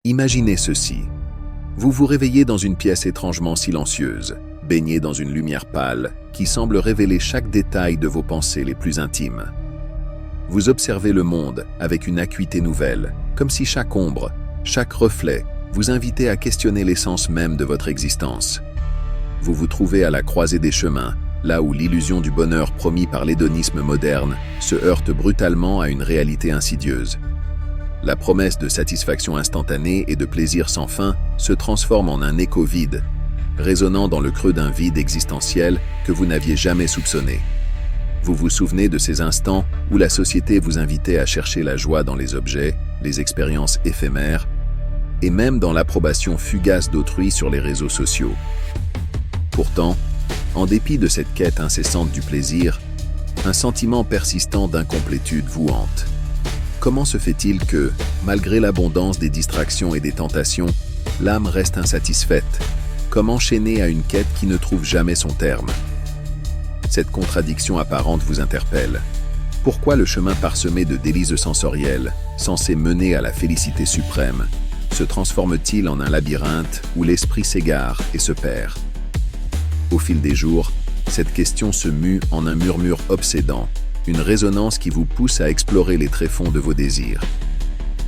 Imaginez ceci. Vous vous réveillez dans une pièce étrangement silencieuse, baignée dans une lumière pâle qui semble révéler chaque détail de vos pensées les plus intimes. Vous observez le monde avec une acuité nouvelle, comme si chaque ombre, chaque reflet vous invitait à questionner l'essence même de votre existence. Vous vous trouvez à la croisée des chemins, là où l'illusion du bonheur promis par l'hédonisme moderne se heurte brutalement à une réalité insidieuse. La promesse de satisfaction instantanée et de plaisir sans fin se transforme en un écho vide, résonnant dans le creux d'un vide existentiel que vous n'aviez jamais soupçonné. Vous vous souvenez de ces instants où la société vous invitait à chercher la joie dans les objets, les expériences éphémères, et même dans l'approbation fugace d'autrui sur les réseaux sociaux. Pourtant, en dépit de cette quête incessante du plaisir, un sentiment persistant d'incomplétude vous hante. Comment se fait-il que, malgré l'abondance des distractions et des tentations, l'âme reste insatisfaite, comme enchaînée à une quête qui ne trouve jamais son terme? Cette contradiction apparente vous interpelle. Pourquoi le chemin parsemé de délices sensorielles, censé mener à la félicité suprême, se transforme-t-il en un labyrinthe où l'esprit s'égare et se perd? Au fil des jours, cette question se mue en un murmure obsédant, une résonance qui vous pousse à explorer les tréfonds de vos désirs.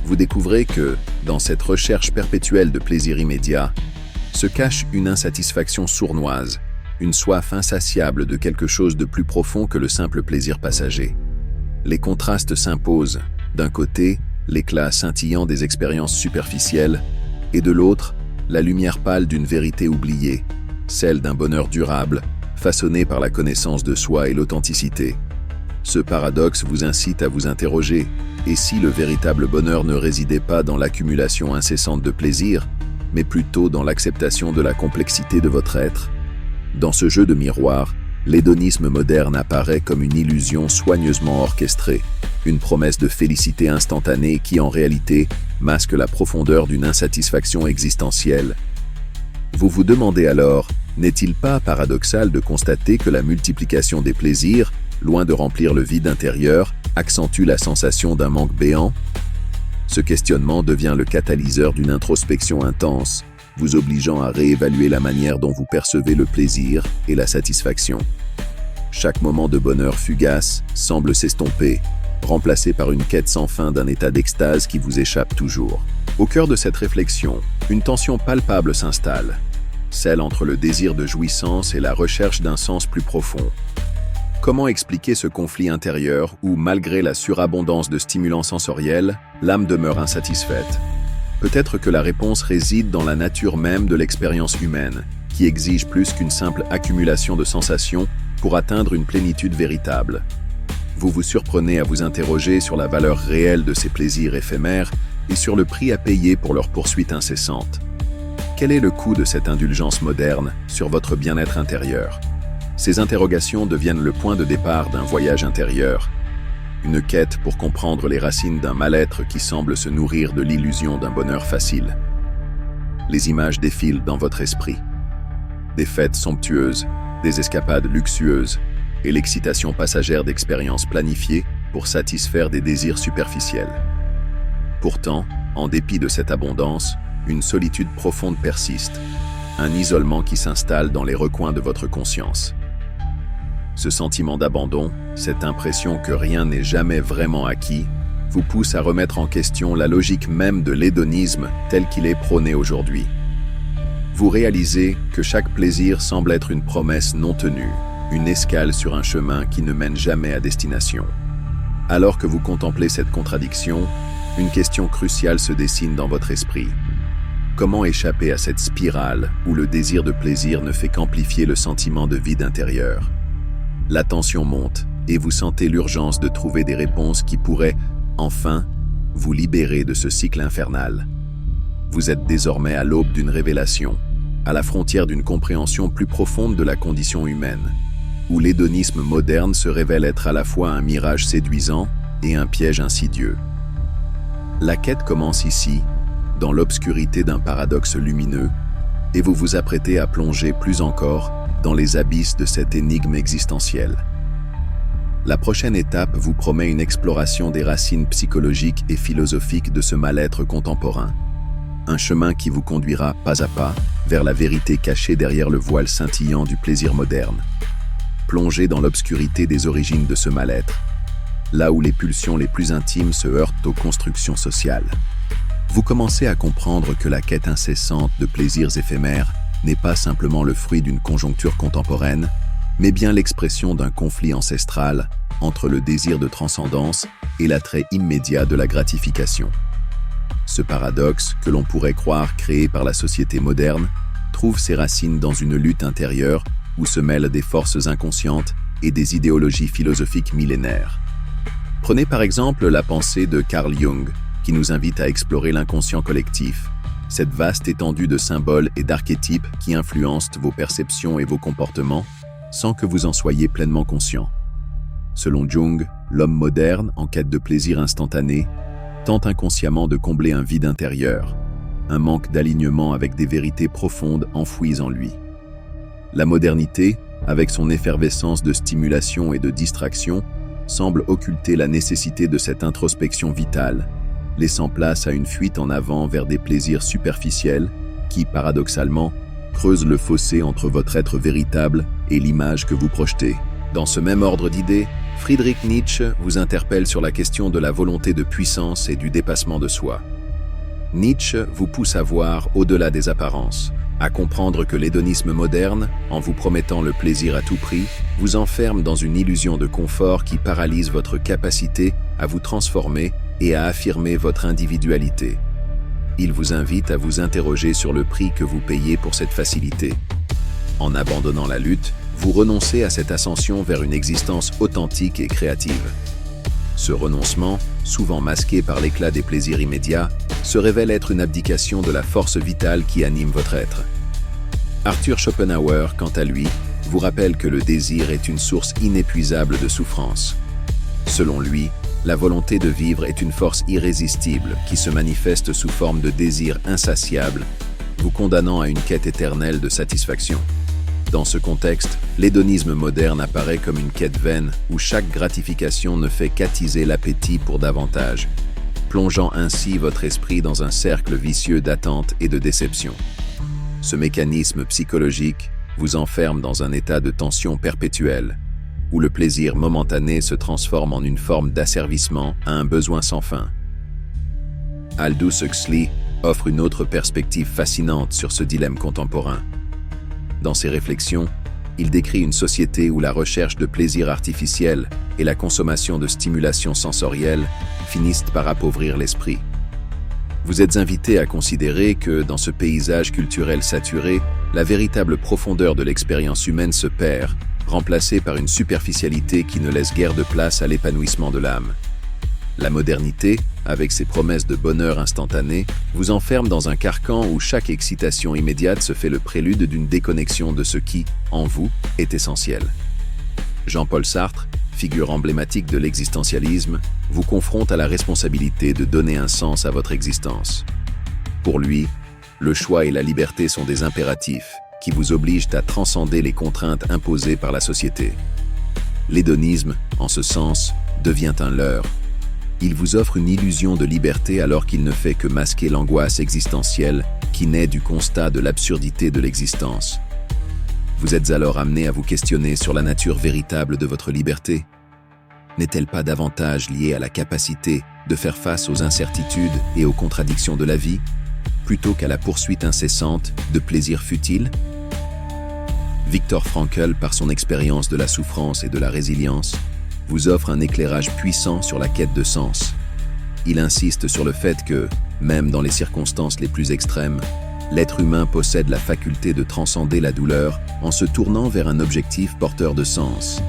Vous découvrez que, dans cette recherche perpétuelle de plaisir immédiat, se cache une insatisfaction sournoise, une soif insatiable de quelque chose de plus profond que le simple plaisir passager. Les contrastes s'imposent, d'un côté, l'éclat scintillant des expériences superficielles, et de l'autre, la lumière pâle d'une vérité oubliée, celle d'un bonheur durable, façonné par la connaissance de soi et l'authenticité. Ce paradoxe vous incite à vous interroger, et si le véritable bonheur ne résidait pas dans l'accumulation incessante de plaisir, mais plutôt dans l'acceptation de la complexité de votre être? Dans ce jeu de miroir, l'hédonisme moderne apparaît comme une illusion soigneusement orchestrée, une promesse de félicité instantanée qui en réalité masque la profondeur d'une insatisfaction existentielle. Vous vous demandez alors, n'est-il pas paradoxal de constater que la multiplication des plaisirs, loin de remplir le vide intérieur, accentue la sensation d'un manque béant? Ce questionnement devient le catalyseur d'une introspection intense, vous obligeant à réévaluer la manière dont vous percevez le plaisir et la satisfaction. Chaque moment de bonheur fugace semble s'estomper, remplacé par une quête sans fin d'un état d'extase qui vous échappe toujours. Au cœur de cette réflexion, une tension palpable s'installe, celle entre le désir de jouissance et la recherche d'un sens plus profond. Comment expliquer ce conflit intérieur où, malgré la surabondance de stimulants sensoriels, l'âme demeure insatisfaite? Peut-être que la réponse réside dans la nature même de l'expérience humaine, qui exige plus qu'une simple accumulation de sensations pour atteindre une plénitude véritable. Vous vous surprenez à vous interroger sur la valeur réelle de ces plaisirs éphémères et sur le prix à payer pour leur poursuite incessante. Quel est le coût de cette indulgence moderne sur votre bien-être intérieur? Ces interrogations deviennent le point de départ d'un voyage intérieur, une quête pour comprendre les racines d'un mal-être qui semble se nourrir de l'illusion d'un bonheur facile. Les images défilent dans votre esprit. Des fêtes somptueuses, des escapades luxueuses et l'excitation passagère d'expériences planifiées pour satisfaire des désirs superficiels. Pourtant, en dépit de cette abondance, une solitude profonde persiste, un isolement qui s'installe dans les recoins de votre conscience. Ce sentiment d'abandon, cette impression que rien n'est jamais vraiment acquis, vous pousse à remettre en question la logique même de l'hédonisme tel qu'il est prôné aujourd'hui. Vous réalisez que chaque plaisir semble être une promesse non tenue, une escale sur un chemin qui ne mène jamais à destination. Alors que vous contemplez cette contradiction, une question cruciale se dessine dans votre esprit. Comment échapper à cette spirale où le désir de plaisir ne fait qu'amplifier le sentiment de vide intérieur? La tension monte et vous sentez l'urgence de trouver des réponses qui pourraient, enfin, vous libérer de ce cycle infernal. Vous êtes désormais à l'aube d'une révélation, à la frontière d'une compréhension plus profonde de la condition humaine, où l'hédonisme moderne se révèle être à la fois un mirage séduisant et un piège insidieux. La quête commence ici, dans l'obscurité d'un paradoxe lumineux, et vous vous apprêtez à plonger plus encore dans les abysses de cette énigme existentielle. La prochaine étape vous promet une exploration des racines psychologiques et philosophiques de ce mal-être contemporain. un chemin qui vous conduira pas à pas vers la vérité cachée derrière le voile scintillant du plaisir moderne. Plongez dans l'obscurité des origines de ce mal-être, là où les pulsions les plus intimes se heurtent aux constructions sociales. Vous commencez à comprendre que la quête incessante de plaisirs éphémères n'est pas simplement le fruit d'une conjoncture contemporaine, mais bien l'expression d'un conflit ancestral entre le désir de transcendance et l'attrait immédiat de la gratification. Ce paradoxe, que l'on pourrait croire créé par la société moderne, trouve ses racines dans une lutte intérieure où se mêlent des forces inconscientes et des idéologies philosophiques millénaires. Prenez par exemple la pensée de Carl Jung, qui nous invite à explorer l'inconscient collectif, cette vaste étendue de symboles et d'archétypes qui influencent vos perceptions et vos comportements sans que vous en soyez pleinement conscient. Selon Jung, l'homme moderne, en quête de plaisir instantané, tente inconsciemment de combler un vide intérieur, un manque d'alignement avec des vérités profondes enfouies en lui. La modernité, avec son effervescence de stimulation et de distraction, semble occulter la nécessité de cette introspection vitale, laissant place à une fuite en avant vers des plaisirs superficiels qui, paradoxalement, creusent le fossé entre votre être véritable et l'image que vous projetez. Dans ce même ordre d'idées, Friedrich Nietzsche vous interpelle sur la question de la volonté de puissance et du dépassement de soi. Nietzsche vous pousse à voir au-delà des apparences, à comprendre que l'hédonisme moderne, en vous promettant le plaisir à tout prix, vous enferme dans une illusion de confort qui paralyse votre capacité à vous transformer et à affirmer votre individualité. Il vous invite à vous interroger sur le prix que vous payez pour cette facilité. En abandonnant la lutte, vous renoncez à cette ascension vers une existence authentique et créative. Ce renoncement, souvent masqué par l'éclat des plaisirs immédiats, se révèle être une abdication de la force vitale qui anime votre être. Arthur Schopenhauer, quant à lui, vous rappelle que le désir est une source inépuisable de souffrance. Selon lui, la volonté de vivre est une force irrésistible qui se manifeste sous forme de désir insatiable, vous condamnant à une quête éternelle de satisfaction. Dans ce contexte, l'hédonisme moderne apparaît comme une quête vaine où chaque gratification ne fait qu'attiser l'appétit pour davantage, plongeant ainsi votre esprit dans un cercle vicieux d'attente et de déception. Ce mécanisme psychologique vous enferme dans un état de tension perpétuelle, où le plaisir momentané se transforme en une forme d'asservissement à un besoin sans fin. Aldous Huxley offre une autre perspective fascinante sur ce dilemme contemporain. Dans ses réflexions, il décrit une société où la recherche de plaisir artificiel et la consommation de stimulation sensorielle finissent par appauvrir l'esprit. Vous êtes invité à considérer que, dans ce paysage culturel saturé, la véritable profondeur de l'expérience humaine se perd, remplacée par une superficialité qui ne laisse guère de place à l'épanouissement de l'âme. La modernité, avec ses promesses de bonheur instantané, vous enferme dans un carcan où chaque excitation immédiate se fait le prélude d'une déconnexion de ce qui, en vous, est essentiel. Jean-Paul Sartre, figure emblématique de l'existentialisme, vous confronte à la responsabilité de donner un sens à votre existence. Pour lui, le choix et la liberté sont des impératifs qui vous obligent à transcender les contraintes imposées par la société. L'hédonisme, en ce sens, devient un leurre. Il vous offre une illusion de liberté alors qu'il ne fait que masquer l'angoisse existentielle qui naît du constat de l'absurdité de l'existence. Vous êtes alors amené à vous questionner sur la nature véritable de votre liberté. N'est-elle pas davantage liée à la capacité de faire face aux incertitudes et aux contradictions de la vie, plutôt qu'à la poursuite incessante de plaisirs futiles? Viktor Frankl, par son expérience de la souffrance et de la résilience, vous offre un éclairage puissant sur la quête de sens. Il insiste sur le fait que, même dans les circonstances les plus extrêmes, l'être humain possède la faculté de transcender la douleur en se tournant vers un objectif porteur de sens.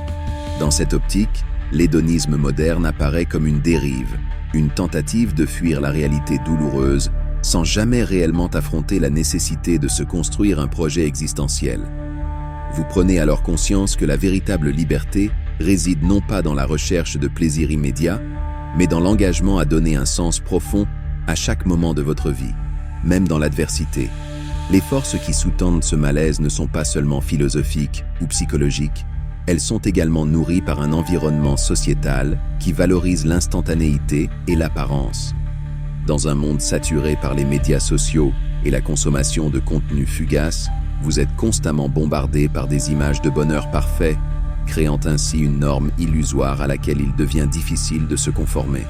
Dans cette optique, l'hédonisme moderne apparaît comme une dérive, une tentative de fuir la réalité douloureuse sans jamais réellement affronter la nécessité de se construire un projet existentiel. Vous prenez alors conscience que la véritable liberté réside non pas dans la recherche de plaisir immédiat, mais dans l'engagement à donner un sens profond à chaque moment de votre vie, même dans l'adversité. Les forces qui sous-tendent ce malaise ne sont pas seulement philosophiques ou psychologiques, elles sont également nourries par un environnement sociétal qui valorise l'instantanéité et l'apparence. Dans un monde saturé par les médias sociaux et la consommation de contenus fugaces, vous êtes constamment bombardé par des images de bonheur parfait, créant ainsi une norme illusoire à laquelle il devient difficile de se conformer.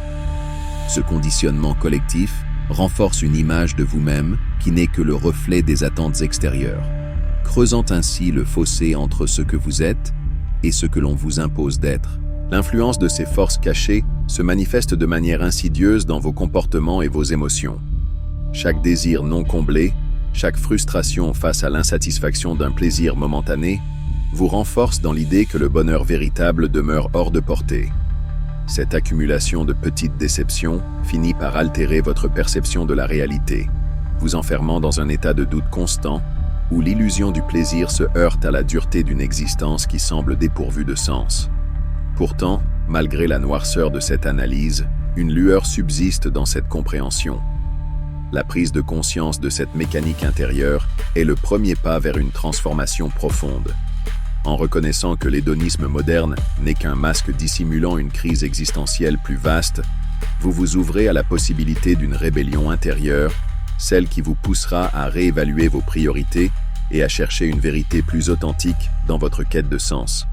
Ce conditionnement collectif renforce une image de vous-même qui n'est que le reflet des attentes extérieures, creusant ainsi le fossé entre ce que vous êtes et ce que l'on vous impose d'être. L'influence de ces forces cachées se manifeste de manière insidieuse dans vos comportements et vos émotions. Chaque désir non comblé, chaque frustration face à l'insatisfaction d'un plaisir momentané, vous renforce dans l'idée que le bonheur véritable demeure hors de portée. Cette accumulation de petites déceptions finit par altérer votre perception de la réalité, vous enfermant dans un état de doute constant où l'illusion du plaisir se heurte à la dureté d'une existence qui semble dépourvue de sens. Pourtant, malgré la noirceur de cette analyse, une lueur subsiste dans cette compréhension. La prise de conscience de cette mécanique intérieure est le premier pas vers une transformation profonde. En reconnaissant que l'hédonisme moderne n'est qu'un masque dissimulant une crise existentielle plus vaste, vous vous ouvrez à la possibilité d'une rébellion intérieure, celle qui vous poussera à réévaluer vos priorités et à chercher une vérité plus authentique dans votre quête de sens.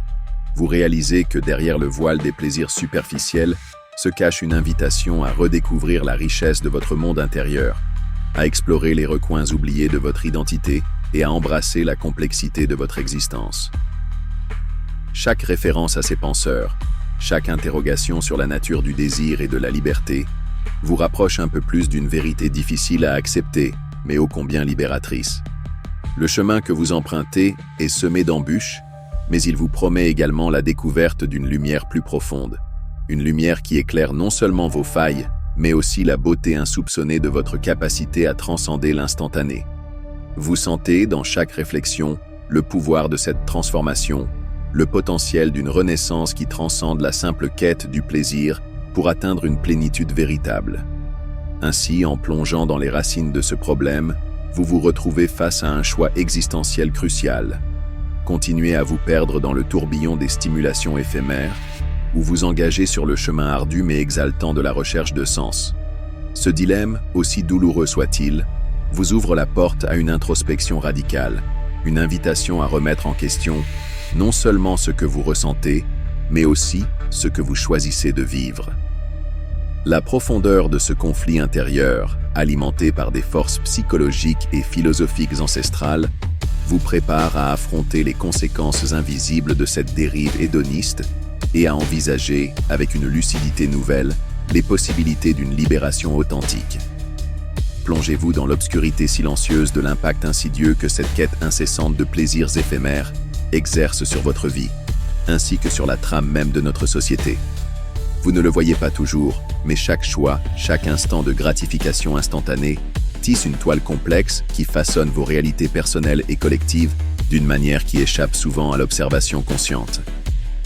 Vous réalisez que derrière le voile des plaisirs superficiels se cache une invitation à redécouvrir la richesse de votre monde intérieur, à explorer les recoins oubliés de votre identité et à embrasser la complexité de votre existence. Chaque référence à ces penseurs, chaque interrogation sur la nature du désir et de la liberté, vous rapproche un peu plus d'une vérité difficile à accepter, mais ô combien libératrice. Le chemin que vous empruntez est semé d'embûches, mais il vous promet également la découverte d'une lumière plus profonde. Une lumière qui éclaire non seulement vos failles, mais aussi la beauté insoupçonnée de votre capacité à transcender l'instantané. Vous sentez, dans chaque réflexion, le pouvoir de cette transformation, le potentiel d'une renaissance qui transcende la simple quête du plaisir pour atteindre une plénitude véritable. Ainsi, en plongeant dans les racines de ce problème, vous vous retrouvez face à un choix existentiel crucial. Continuez à vous perdre dans le tourbillon des stimulations éphémères, ou vous engagez sur le chemin ardu mais exaltant de la recherche de sens. Ce dilemme, aussi douloureux soit-il, vous ouvre la porte à une introspection radicale, une invitation à remettre en question non seulement ce que vous ressentez, mais aussi ce que vous choisissez de vivre. La profondeur de ce conflit intérieur, alimenté par des forces psychologiques et philosophiques ancestrales, vous prépare à affronter les conséquences invisibles de cette dérive hédoniste et à envisager, avec une lucidité nouvelle, les possibilités d'une libération authentique. Plongez-vous dans l'obscurité silencieuse de l'impact insidieux que cette quête incessante de plaisirs éphémères exerce sur votre vie, ainsi que sur la trame même de notre société. Vous ne le voyez pas toujours, mais chaque choix, chaque instant de gratification instantanée, tisse une toile complexe qui façonne vos réalités personnelles et collectives d'une manière qui échappe souvent à l'observation consciente.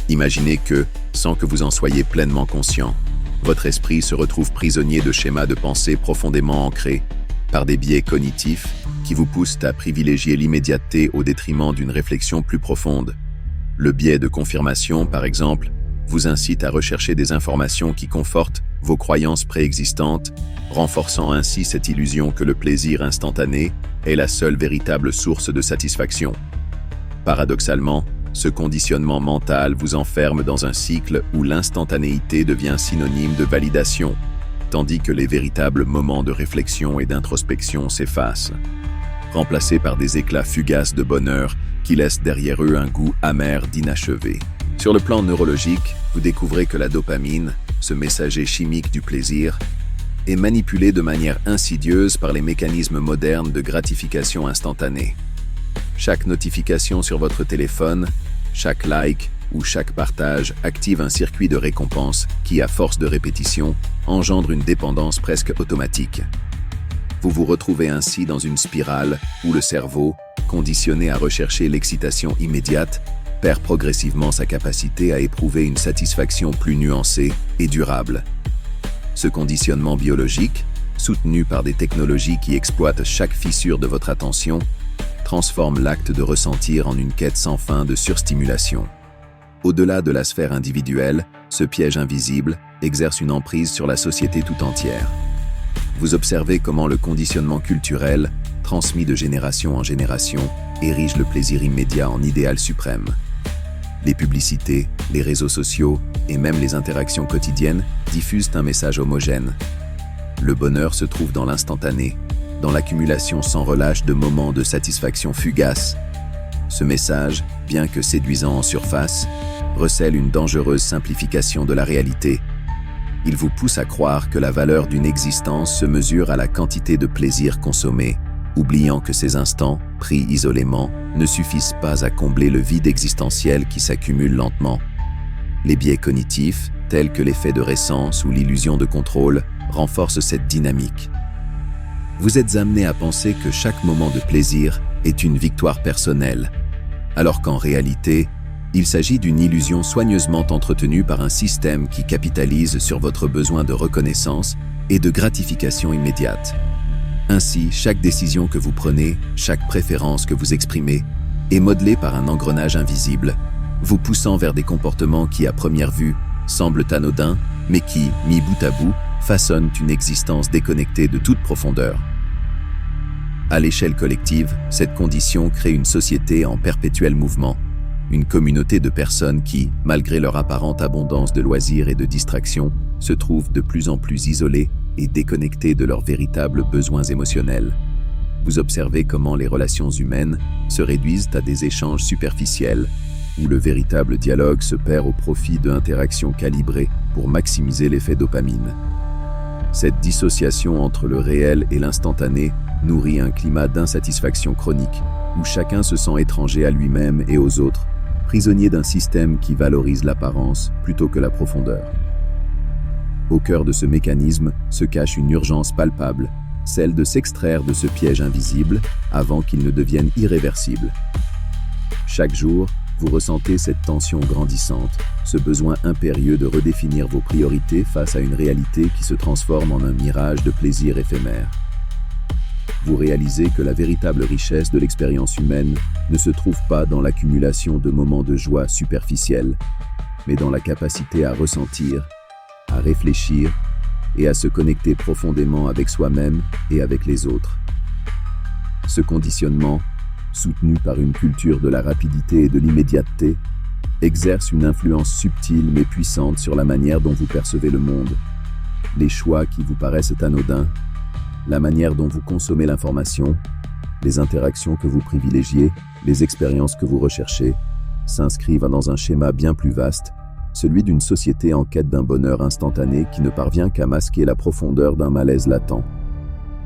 Imaginez que, sans que vous en soyez pleinement conscient, votre esprit se retrouve prisonnier de schémas de pensée profondément ancrés par des biais cognitifs qui vous poussent à privilégier l'immédiateté au détriment d'une réflexion plus profonde. Le biais de confirmation, par exemple, vous incite à rechercher des informations qui confortent vos croyances préexistantes, renforçant ainsi cette illusion que le plaisir instantané est la seule véritable source de satisfaction. Paradoxalement, ce conditionnement mental vous enferme dans un cycle où l'instantanéité devient synonyme de validation, tandis que les véritables moments de réflexion et d'introspection s'effacent, remplacés par des éclats fugaces de bonheur qui laissent derrière eux un goût amer d'inachevé. Sur le plan neurologique, vous découvrez que la dopamine, ce messager chimique du plaisir, est manipulée de manière insidieuse par les mécanismes modernes de gratification instantanée. Chaque notification sur votre téléphone, chaque like ou chaque partage active un circuit de récompense qui, à force de répétition, engendre une dépendance presque automatique. Vous vous retrouvez ainsi dans une spirale où le cerveau, conditionné à rechercher l'excitation immédiate, perd progressivement sa capacité à éprouver une satisfaction plus nuancée et durable. Ce conditionnement biologique, soutenu par des technologies qui exploitent chaque fissure de votre attention, transforme l'acte de ressentir en une quête sans fin de surstimulation. Au-delà de la sphère individuelle, ce piège invisible exerce une emprise sur la société tout entière. Vous observez comment le conditionnement culturel, transmis de génération en génération, érige le plaisir immédiat en idéal suprême. Les publicités, les réseaux sociaux et même les interactions quotidiennes diffusent un message homogène. Le bonheur se trouve dans l'instantané, dans l'accumulation sans relâche de moments de satisfaction fugace. Ce message, bien que séduisant en surface, recèle une dangereuse simplification de la réalité. Il vous pousse à croire que la valeur d'une existence se mesure à la quantité de plaisir consommé, oubliant que ces instants, pris isolément, ne suffisent pas à combler le vide existentiel qui s'accumule lentement. Les biais cognitifs, tels que l'effet de récence ou l'illusion de contrôle, renforcent cette dynamique. Vous êtes amené à penser que chaque moment de plaisir est une victoire personnelle, alors qu'en réalité, il s'agit d'une illusion soigneusement entretenue par un système qui capitalise sur votre besoin de reconnaissance et de gratification immédiate. Ainsi, chaque décision que vous prenez, chaque préférence que vous exprimez, est modelée par un engrenage invisible, vous poussant vers des comportements qui, à première vue, semblent anodins, mais qui, mis bout à bout, façonnent une existence déconnectée de toute profondeur. À l'échelle collective, cette condition crée une société en perpétuel mouvement, une communauté de personnes qui, malgré leur apparente abondance de loisirs et de distractions, se trouvent de plus en plus isolées et déconnectées de leurs véritables besoins émotionnels. Vous observez comment les relations humaines se réduisent à des échanges superficiels, où le véritable dialogue se perd au profit d'interactions calibrées pour maximiser l'effet dopamine. Cette dissociation entre le réel et l'instantané nourrit un climat d'insatisfaction chronique, où chacun se sent étranger à lui-même et aux autres, prisonnier d'un système qui valorise l'apparence plutôt que la profondeur. Au cœur de ce mécanisme se cache une urgence palpable, celle de s'extraire de ce piège invisible avant qu'il ne devienne irréversible. Chaque jour, vous ressentez cette tension grandissante, ce besoin impérieux de redéfinir vos priorités face à une réalité qui se transforme en un mirage de plaisir éphémère. Vous réalisez que la véritable richesse de l'expérience humaine ne se trouve pas dans l'accumulation de moments de joie superficiels, mais dans la capacité à ressentir, à réfléchir et à se connecter profondément avec soi-même et avec les autres. Ce conditionnement, soutenu par une culture de la rapidité et de l'immédiateté, exerce une influence subtile mais puissante sur la manière dont vous percevez le monde. Les choix qui vous paraissent anodins, la manière dont vous consommez l'information, les interactions que vous privilégiez, les expériences que vous recherchez, s'inscrivent dans un schéma bien plus vaste, celui d'une société en quête d'un bonheur instantané qui ne parvient qu'à masquer la profondeur d'un malaise latent.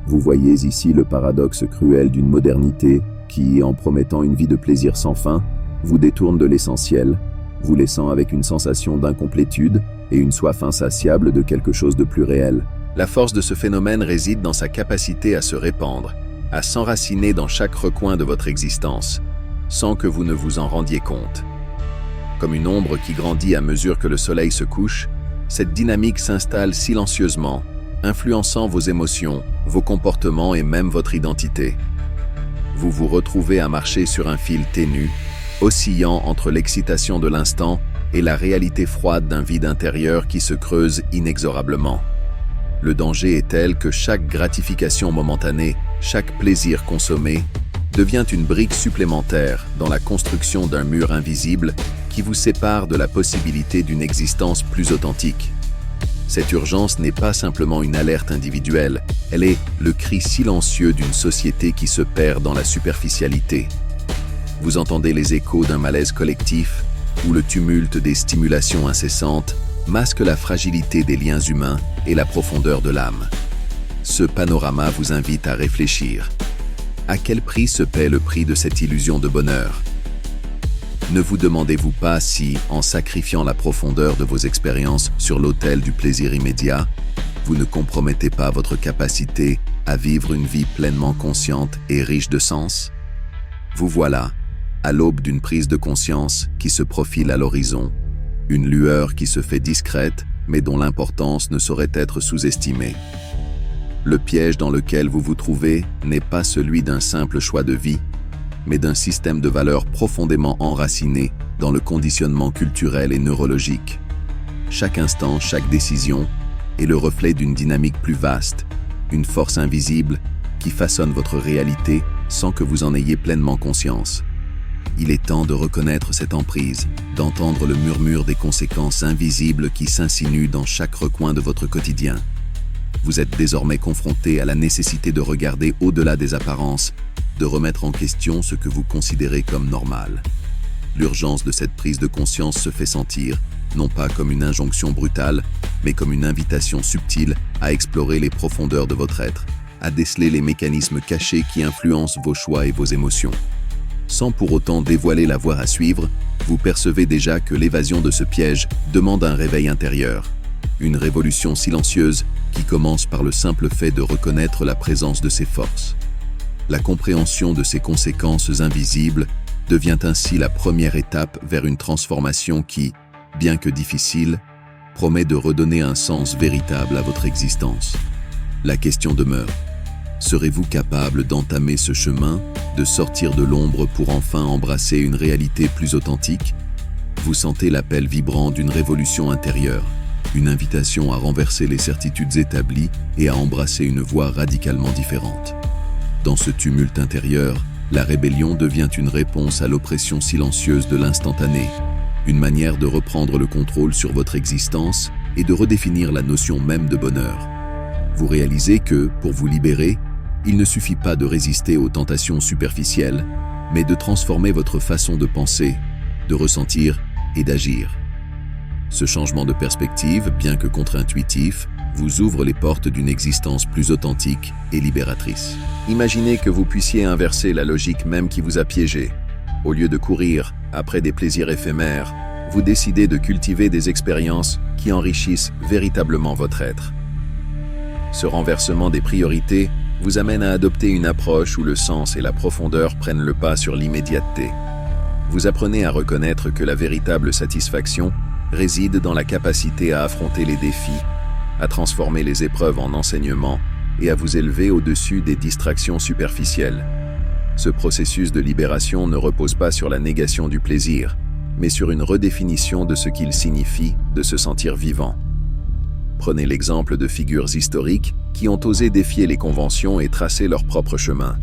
Vous voyez ici le paradoxe cruel d'une modernité qui, en promettant une vie de plaisir sans fin, vous détourne de l'essentiel, vous laissant avec une sensation d'incomplétude et une soif insatiable de quelque chose de plus réel. La force de ce phénomène réside dans sa capacité à se répandre, à s'enraciner dans chaque recoin de votre existence, sans que vous ne vous en rendiez compte. Comme une ombre qui grandit à mesure que le soleil se couche, cette dynamique s'installe silencieusement, influençant vos émotions, vos comportements et même votre identité. Vous vous retrouvez à marcher sur un fil ténu, oscillant entre l'excitation de l'instant et la réalité froide d'un vide intérieur qui se creuse inexorablement. Le danger est tel que chaque gratification momentanée, chaque plaisir consommé, devient une brique supplémentaire dans la construction d'un mur invisible qui vous sépare de la possibilité d'une existence plus authentique. Cette urgence n'est pas simplement une alerte individuelle, elle est le cri silencieux d'une société qui se perd dans la superficialité. Vous entendez les échos d'un malaise collectif, où le tumulte des stimulations incessantes masque la fragilité des liens humains et la profondeur de l'âme. Ce panorama vous invite à réfléchir. À quel prix se paie le prix de cette illusion de bonheur? Ne vous demandez-vous pas si, en sacrifiant la profondeur de vos expériences sur l'autel du plaisir immédiat, vous ne compromettez pas votre capacité à vivre une vie pleinement consciente et riche de sens? Vous voilà, à l'aube d'une prise de conscience qui se profile à l'horizon, une lueur qui se fait discrète mais dont l'importance ne saurait être sous-estimée. Le piège dans lequel vous vous trouvez n'est pas celui d'un simple choix de vie, mais d'un système de valeurs profondément enraciné dans le conditionnement culturel et neurologique. Chaque instant, chaque décision est le reflet d'une dynamique plus vaste, une force invisible qui façonne votre réalité sans que vous en ayez pleinement conscience. Il est temps de reconnaître cette emprise, d'entendre le murmure des conséquences invisibles qui s'insinuent dans chaque recoin de votre quotidien. Vous êtes désormais confronté à la nécessité de regarder au-delà des apparences, de remettre en question ce que vous considérez comme normal. L'urgence de cette prise de conscience se fait sentir, non pas comme une injonction brutale, mais comme une invitation subtile à explorer les profondeurs de votre être, à déceler les mécanismes cachés qui influencent vos choix et vos émotions. Sans pour autant dévoiler la voie à suivre, vous percevez déjà que l'évasion de ce piège demande un réveil intérieur, une révolution silencieuse qui commence par le simple fait de reconnaître la présence de ces forces. La compréhension de ces conséquences invisibles devient ainsi la première étape vers une transformation qui, bien que difficile, promet de redonner un sens véritable à votre existence. La question demeure: serez-vous capable d'entamer ce chemin, de sortir de l'ombre pour enfin embrasser une réalité plus authentique? Vous sentez l'appel vibrant d'une révolution intérieure, une invitation à renverser les certitudes établies et à embrasser une voie radicalement différente. Dans ce tumulte intérieur, la rébellion devient une réponse à l'oppression silencieuse de l'instantané, une manière de reprendre le contrôle sur votre existence et de redéfinir la notion même de bonheur. Vous réalisez que, pour vous libérer, il ne suffit pas de résister aux tentations superficielles, mais de transformer votre façon de penser, de ressentir et d'agir. Ce changement de perspective, bien que contre-intuitif, vous ouvre les portes d'une existence plus authentique et libératrice. Imaginez que vous puissiez inverser la logique même qui vous a piégé. Au lieu de courir après des plaisirs éphémères, vous décidez de cultiver des expériences qui enrichissent véritablement votre être. Ce renversement des priorités vous amène à adopter une approche où le sens et la profondeur prennent le pas sur l'immédiateté. Vous apprenez à reconnaître que la véritable satisfaction réside dans la capacité à affronter les défis, à transformer les épreuves en enseignements et à vous élever au-dessus des distractions superficielles. Ce processus de libération ne repose pas sur la négation du plaisir, mais sur une redéfinition de ce qu'il signifie de se sentir vivant. Prenez l'exemple de figures historiques qui ont osé défier les conventions et tracer leur propre chemin.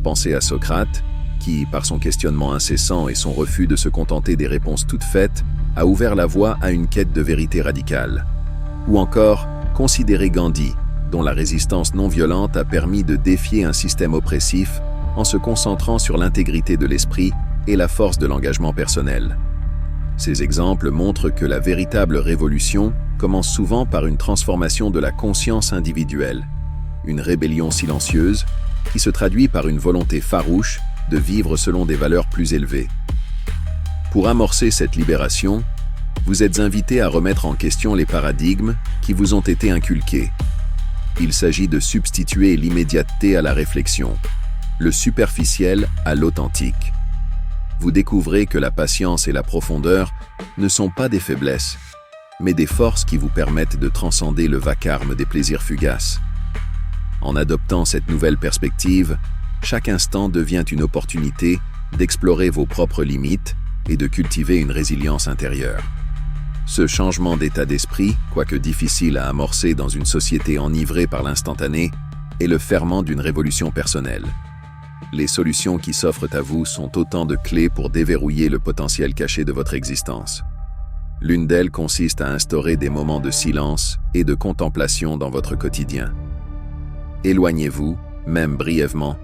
Pensez à Socrate, qui, par son questionnement incessant et son refus de se contenter des réponses toutes faites, a ouvert la voie à une quête de vérité radicale. Ou encore, considérez Gandhi, dont la résistance non violente a permis de défier un système oppressif en se concentrant sur l'intégrité de l'esprit et la force de l'engagement personnel. Ces exemples montrent que la véritable révolution commence souvent par une transformation de la conscience individuelle, une rébellion silencieuse qui se traduit par une volonté farouche de vivre selon des valeurs plus élevées. Pour amorcer cette libération, vous êtes invité à remettre en question les paradigmes qui vous ont été inculqués. Il s'agit de substituer l'immédiateté à la réflexion, le superficiel à l'authentique. Vous découvrez que la patience et la profondeur ne sont pas des faiblesses, mais des forces qui vous permettent de transcender le vacarme des plaisirs fugaces. En adoptant cette nouvelle perspective, chaque instant devient une opportunité d'explorer vos propres limites et de cultiver une résilience intérieure. Ce changement d'état d'esprit, quoique difficile à amorcer dans une société enivrée par l'instantané, est le ferment d'une révolution personnelle. Les solutions qui s'offrent à vous sont autant de clés pour déverrouiller le potentiel caché de votre existence. L'une d'elles consiste à instaurer des moments de silence et de contemplation dans votre quotidien. Éloignez-vous, même brièvement,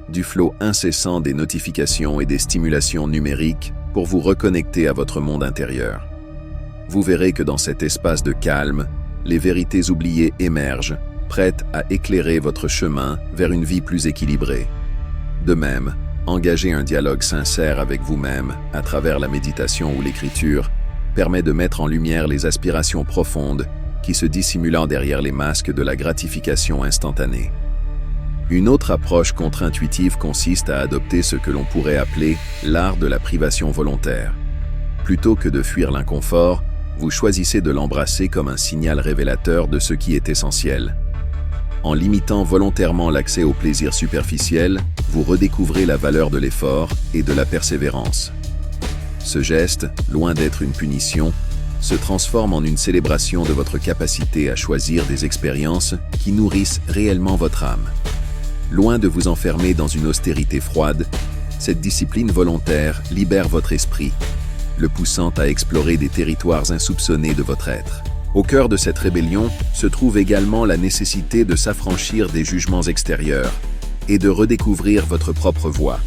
du flot incessant des notifications et des stimulations numériques pour vous reconnecter à votre monde intérieur. Vous verrez que dans cet espace de calme, les vérités oubliées émergent, prêtes à éclairer votre chemin vers une vie plus équilibrée. De même, engager un dialogue sincère avec vous-même à travers la méditation ou l'écriture permet de mettre en lumière les aspirations profondes qui se dissimulant derrière les masques de la gratification instantanée. Une autre approche contre-intuitive consiste à adopter ce que l'on pourrait appeler l'art de la privation volontaire. Plutôt que de fuir l'inconfort, vous choisissez de l'embrasser comme un signal révélateur de ce qui est essentiel. En limitant volontairement l'accès aux plaisirs superficiels, vous redécouvrez la valeur de l'effort et de la persévérance. Ce geste, loin d'être une punition, se transforme en une célébration de votre capacité à choisir des expériences qui nourrissent réellement votre âme. Loin de vous enfermer dans une austérité froide, cette discipline volontaire libère votre esprit, le poussant à explorer des territoires insoupçonnés de votre être. Au cœur de cette rébellion se trouve également la nécessité de s'affranchir des jugements extérieurs et de redécouvrir votre propre voix.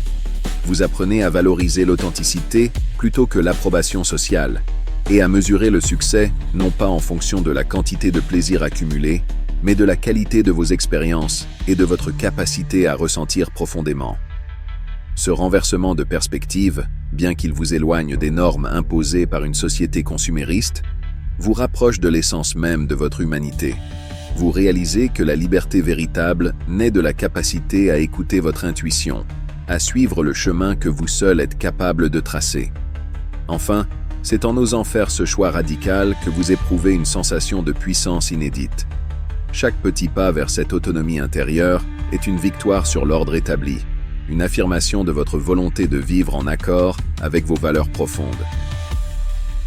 Vous apprenez à valoriser l'authenticité plutôt que l'approbation sociale et à mesurer le succès non pas en fonction de la quantité de plaisir accumulé, mais de la qualité de vos expériences et de votre capacité à ressentir profondément. Ce renversement de perspective, bien qu'il vous éloigne des normes imposées par une société consumériste, vous rapproche de l'essence même de votre humanité. Vous réalisez que la liberté véritable naît de la capacité à écouter votre intuition, à suivre le chemin que vous seul êtes capable de tracer. Enfin, c'est en osant faire ce choix radical que vous éprouvez une sensation de puissance inédite. Chaque petit pas vers cette autonomie intérieure est une victoire sur l'ordre établi, une affirmation de votre volonté de vivre en accord avec vos valeurs profondes.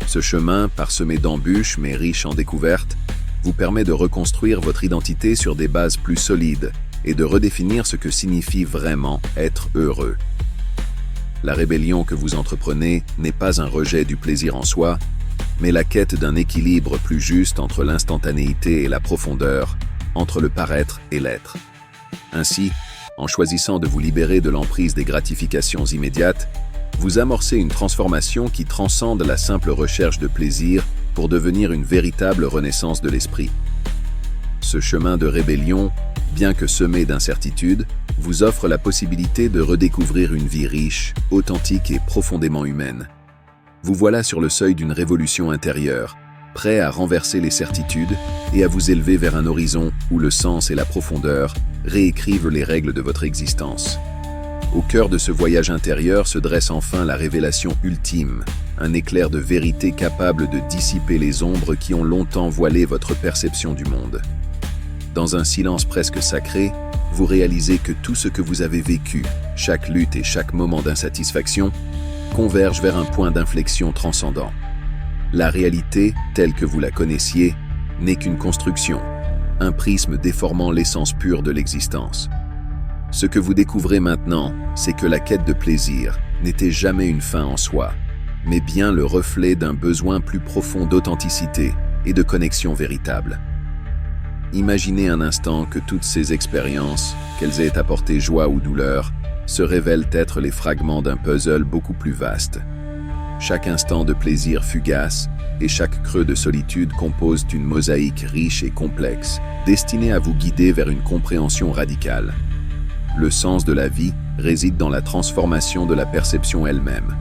Ce chemin, parsemé d'embûches mais riche en découvertes, vous permet de reconstruire votre identité sur des bases plus solides et de redéfinir ce que signifie vraiment être heureux. La rébellion que vous entreprenez n'est pas un rejet du plaisir en soi, mais la quête d'un équilibre plus juste entre l'instantanéité et la profondeur, entre le paraître et l'être. Ainsi, en choisissant de vous libérer de l'emprise des gratifications immédiates, vous amorcez une transformation qui transcende la simple recherche de plaisir pour devenir une véritable renaissance de l'esprit. Ce chemin de rébellion, bien que semé d'incertitudes, vous offre la possibilité de redécouvrir une vie riche, authentique et profondément humaine. Vous voilà sur le seuil d'une révolution intérieure, prêt à renverser les certitudes et à vous élever vers un horizon où le sens et la profondeur réécrivent les règles de votre existence. Au cœur de ce voyage intérieur se dresse enfin la révélation ultime, un éclair de vérité capable de dissiper les ombres qui ont longtemps voilé votre perception du monde. Dans un silence presque sacré, vous réalisez que tout ce que vous avez vécu, chaque lutte et chaque moment d'insatisfaction, converge vers un point d'inflexion transcendant. La réalité, telle que vous la connaissiez, n'est qu'une construction, un prisme déformant l'essence pure de l'existence. Ce que vous découvrez maintenant, c'est que la quête de plaisir n'était jamais une fin en soi, mais bien le reflet d'un besoin plus profond d'authenticité et de connexion véritable. Imaginez un instant que toutes ces expériences, qu'elles aient apporté joie ou douleur, se révèlent être les fragments d'un puzzle beaucoup plus vaste. Chaque instant de plaisir fugace et chaque creux de solitude composent une mosaïque riche et complexe, destinée à vous guider vers une compréhension radicale. Le sens de la vie réside dans la transformation de la perception elle-même.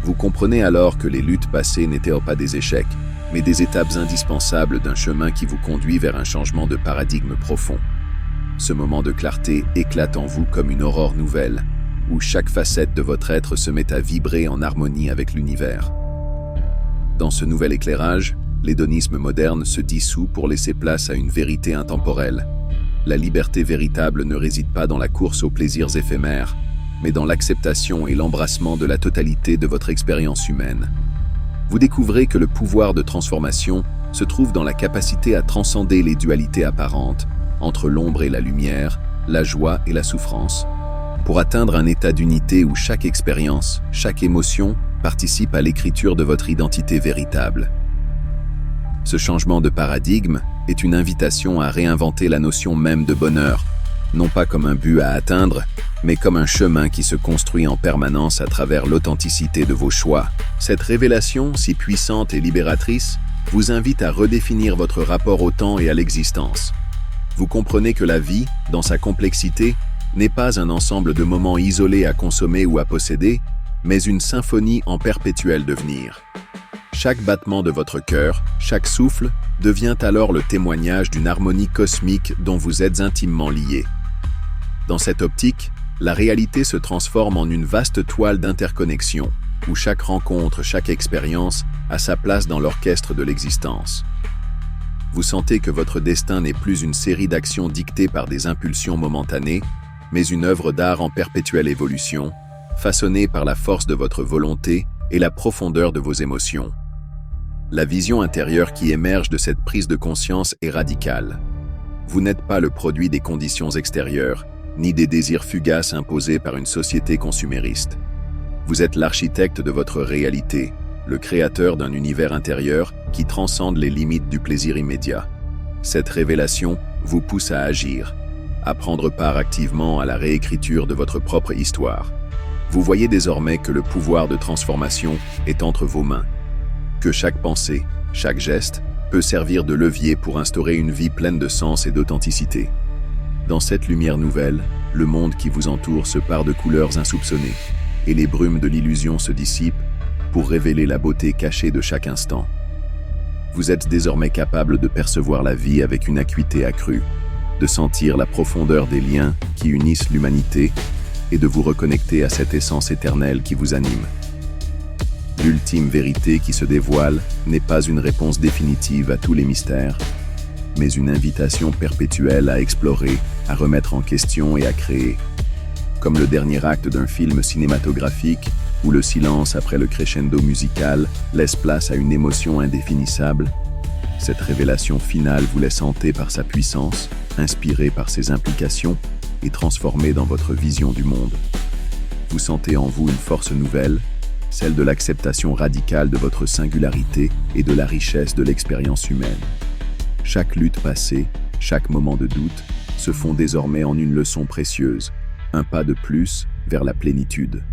Vous comprenez alors que les luttes passées n'étaient pas des échecs, mais des étapes indispensables d'un chemin qui vous conduit vers un changement de paradigme profond. Ce moment de clarté éclate en vous comme une aurore nouvelle, où chaque facette de votre être se met à vibrer en harmonie avec l'univers. Dans ce nouvel éclairage, l'hédonisme moderne se dissout pour laisser place à une vérité intemporelle. La liberté véritable ne réside pas dans la course aux plaisirs éphémères, mais dans l'acceptation et l'embrassement de la totalité de votre expérience humaine. Vous découvrez que le pouvoir de transformation se trouve dans la capacité à transcender les dualités apparentes entre l'ombre et la lumière, la joie et la souffrance, pour atteindre un état d'unité où chaque expérience, chaque émotion participe à l'écriture de votre identité véritable. Ce changement de paradigme est une invitation à réinventer la notion même de bonheur, non pas comme un but à atteindre, mais comme un chemin qui se construit en permanence à travers l'authenticité de vos choix. Cette révélation, si puissante et libératrice, vous invite à redéfinir votre rapport au temps et à l'existence. Vous comprenez que la vie, dans sa complexité, n'est pas un ensemble de moments isolés à consommer ou à posséder, mais une symphonie en perpétuel devenir. Chaque battement de votre cœur, chaque souffle, devient alors le témoignage d'une harmonie cosmique dont vous êtes intimement liés. Dans cette optique, la réalité se transforme en une vaste toile d'interconnexion, où chaque rencontre, chaque expérience a sa place dans l'orchestre de l'existence. Vous sentez que votre destin n'est plus une série d'actions dictées par des impulsions momentanées, mais une œuvre d'art en perpétuelle évolution, façonnée par la force de votre volonté et la profondeur de vos émotions. La vision intérieure qui émerge de cette prise de conscience est radicale. Vous n'êtes pas le produit des conditions extérieures, ni des désirs fugaces imposés par une société consumériste. Vous êtes l'architecte de votre réalité, le créateur d'un univers intérieur qui transcende les limites du plaisir immédiat. Cette révélation vous pousse à agir, à prendre part activement à la réécriture de votre propre histoire. Vous voyez désormais que le pouvoir de transformation est entre vos mains, que chaque pensée, chaque geste peut servir de levier pour instaurer une vie pleine de sens et d'authenticité. Dans cette lumière nouvelle, le monde qui vous entoure se pare de couleurs insoupçonnées, et les brumes de l'illusion se dissipent pour révéler la beauté cachée de chaque instant. Vous êtes désormais capable de percevoir la vie avec une acuité accrue, de sentir la profondeur des liens qui unissent l'humanité et de vous reconnecter à cette essence éternelle qui vous anime. L'ultime vérité qui se dévoile n'est pas une réponse définitive à tous les mystères, mais une invitation perpétuelle à explorer, à remettre en question et à créer. Comme le dernier acte d'un film cinématographique, où le silence après le crescendo musical laisse place à une émotion indéfinissable, cette révélation finale vous laisse hanter par sa puissance, inspirée par ses implications et transformée dans votre vision du monde. Vous sentez en vous une force nouvelle, celle de l'acceptation radicale de votre singularité et de la richesse de l'expérience humaine. Chaque lutte passée, chaque moment de doute, se font désormais en une leçon précieuse, un pas de plus vers la plénitude.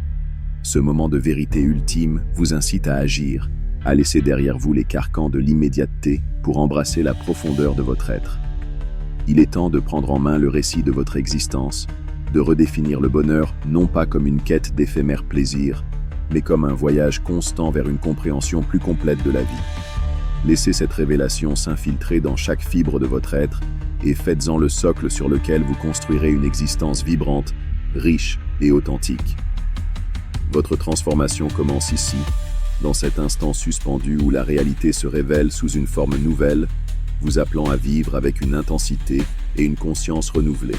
Ce moment de vérité ultime vous incite à agir, à laisser derrière vous les carcans de l'immédiateté pour embrasser la profondeur de votre être. Il est temps de prendre en main le récit de votre existence, de redéfinir le bonheur non pas comme une quête d'éphémères plaisirs, mais comme un voyage constant vers une compréhension plus complète de la vie. Laissez cette révélation s'infiltrer dans chaque fibre de votre être et faites-en le socle sur lequel vous construirez une existence vibrante, riche et authentique. Votre transformation commence ici, dans cet instant suspendu où la réalité se révèle sous une forme nouvelle, vous appelant à vivre avec une intensité et une conscience renouvelée.